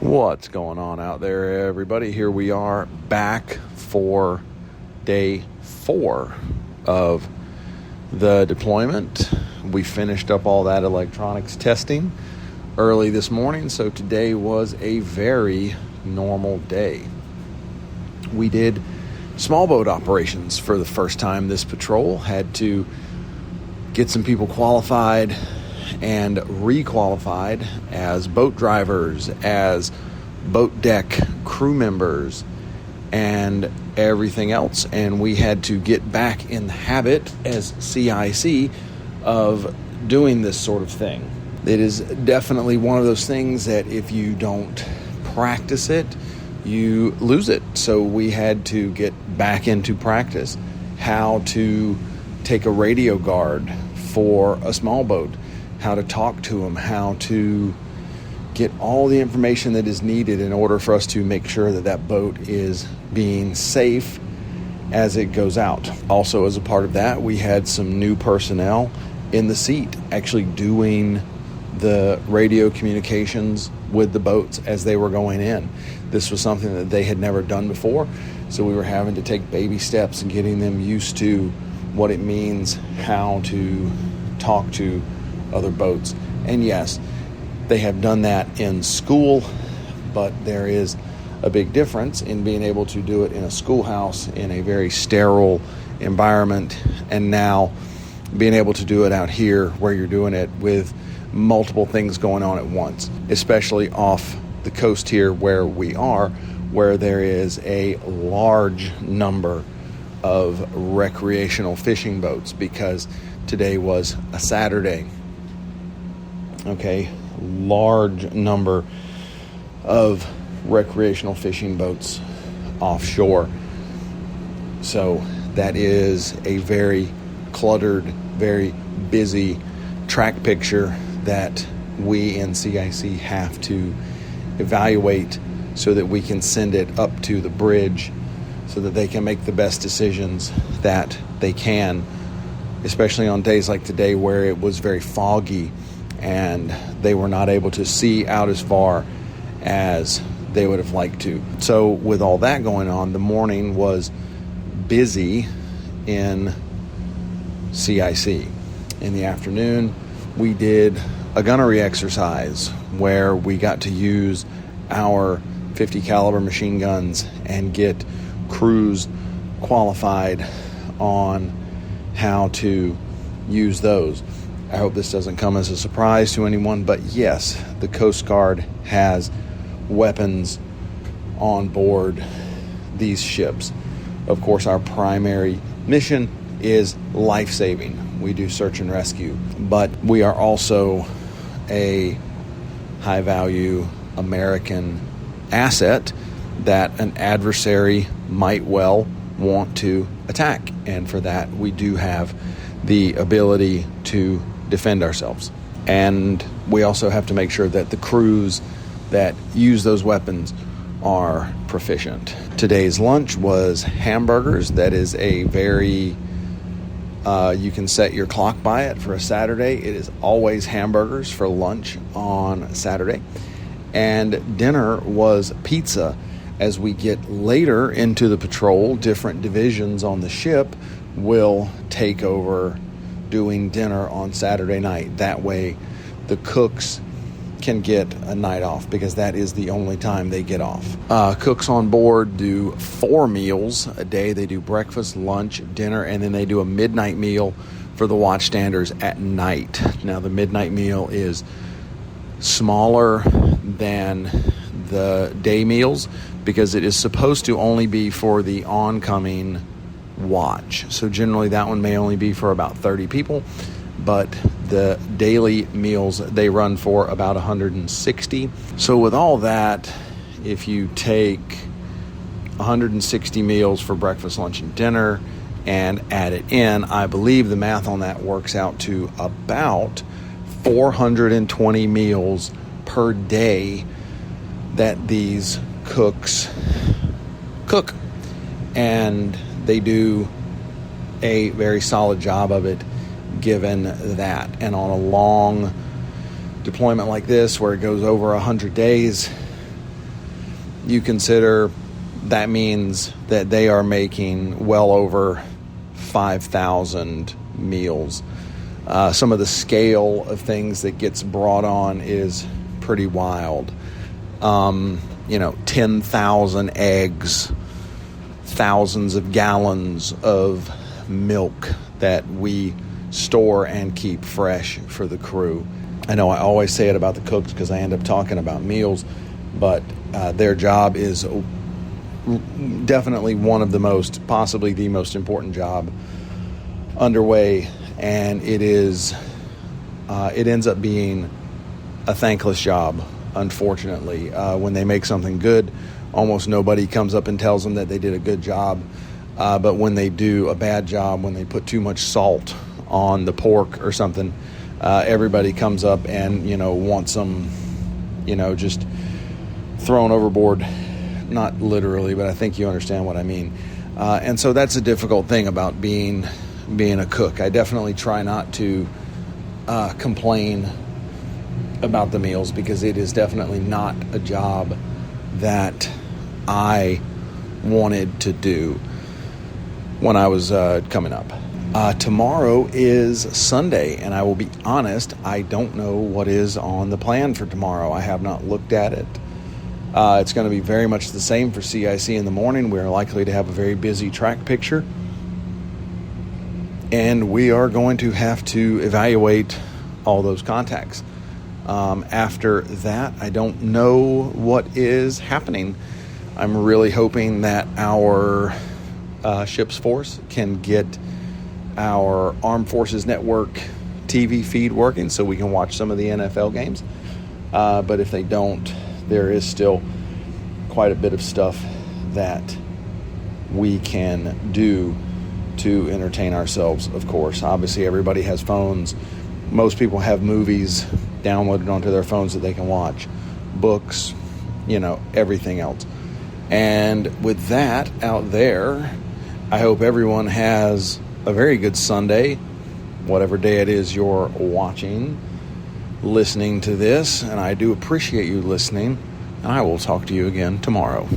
What's going on out there, everybody? Here we are back for day 4 of the deployment. We finished up all that electronics testing early this morning, so today was a very normal day. We did small boat operations for the first time this patrol. Had to get some people qualified and requalified as boat drivers, as boat deck crew members, and everything else. And we had to get back in the habit as CIC of doing this sort of thing. It is definitely one of those things that if you don't practice it, you lose it. So we had to get back into practice how to take a radio guard for a small boat, how to talk to them, how to get all the information that is needed in order for us to make sure that that boat is being safe as it goes out. Also, as a part of that, we had some new personnel in the seat actually doing the radio communications with the boats as they were going in. This was something that they had never done before, so we were having to take baby steps and getting them used to what it means, how to talk to other boats. And yes, they have done that in school, but there is a big difference in being able to do it in a schoolhouse in a very sterile environment, and now being able to do it out here where you're doing it with multiple things going on at once, especially off the coast here where we are, where there is a large number of recreational fishing boats, because today was a Saturday. Okay, large number of recreational fishing boats offshore. So that is a very cluttered, very busy track picture that we in CIC have to evaluate so that we can send it up to the bridge so that they can make the best decisions that they can, especially on days like today where it was very foggy and they were not able to see out as far as they would have liked to. So with all that going on, the morning was busy in CIC. In the afternoon, we did a gunnery exercise where we got to use our 50 caliber machine guns and get crews qualified on how to use those. I hope this doesn't come as a surprise to anyone, but yes, the Coast Guard has weapons on board these ships. Of course, our primary mission is life-saving. We do search and rescue, but we are also a high-value American asset that an adversary might well want to attack. And for that, we do have the ability to defend ourselves. And we also have to make sure that the crews that use those weapons are proficient. Today's lunch was hamburgers. That is a very, you can set your clock by it for a Saturday. It is always hamburgers for lunch on Saturday. And dinner was pizza. As we get later into the patrol, different divisions on the ship will take over doing dinner on Saturday night. That way the cooks can get a night off, because that is the only time they get off. Cooks on board do 4 meals a day. They do breakfast, lunch, dinner, and then they do a midnight meal for the watchstanders at night. Now, the midnight meal is smaller than the day meals because it is supposed to only be for the oncoming watch. So generally that one may only be for about 30 people, but the daily meals, they run for about 160. So with all that, if you take 160 meals for breakfast, lunch, and dinner and add it in, I believe the math on that works out to about 420 meals per day that these cooks cook. And they do a very solid job of it given that. And on a long deployment like this, where it goes over 100 days, you consider that means that they are making well over 5,000 meals. Some of the scale of things that gets brought on is pretty wild. 10,000 eggs, thousands of gallons of milk that we store and keep fresh for the crew. I know I always say it about the cooks because I end up talking about meals, but their job is definitely one of the most, possibly the most important job underway, and it ends up being a thankless job, unfortunately. When they make something good, almost nobody comes up and tells them that they did a good job, but when they do a bad job, when they put too much salt on the pork or something, everybody comes up and wants them just thrown overboard. Not literally, but I think you understand what I mean. And so that's a difficult thing about being a cook. I definitely try not to complain about the meals because it is definitely not a job that I wanted to do when I was coming up. Tomorrow is Sunday, and I will be honest, I don't know what is on the plan for tomorrow. I have not looked at it. It's going to be very much the same for CIC in the morning. We're likely to have a very busy track picture. And we are going to have to evaluate all those contacts. After that, I don't know what is happening. I'm really hoping that our ship's force can get our Armed Forces Network TV feed working so we can watch some of the NFL games. But if they don't, there is still quite a bit of stuff that we can do to entertain ourselves, of course. Obviously, everybody has phones. Most people have movies downloaded onto their phones that they can watch, books, everything else. And with that out there, I hope everyone has a very good Sunday, whatever day it is you're listening to this, and I do appreciate you listening, and I will talk to you again tomorrow.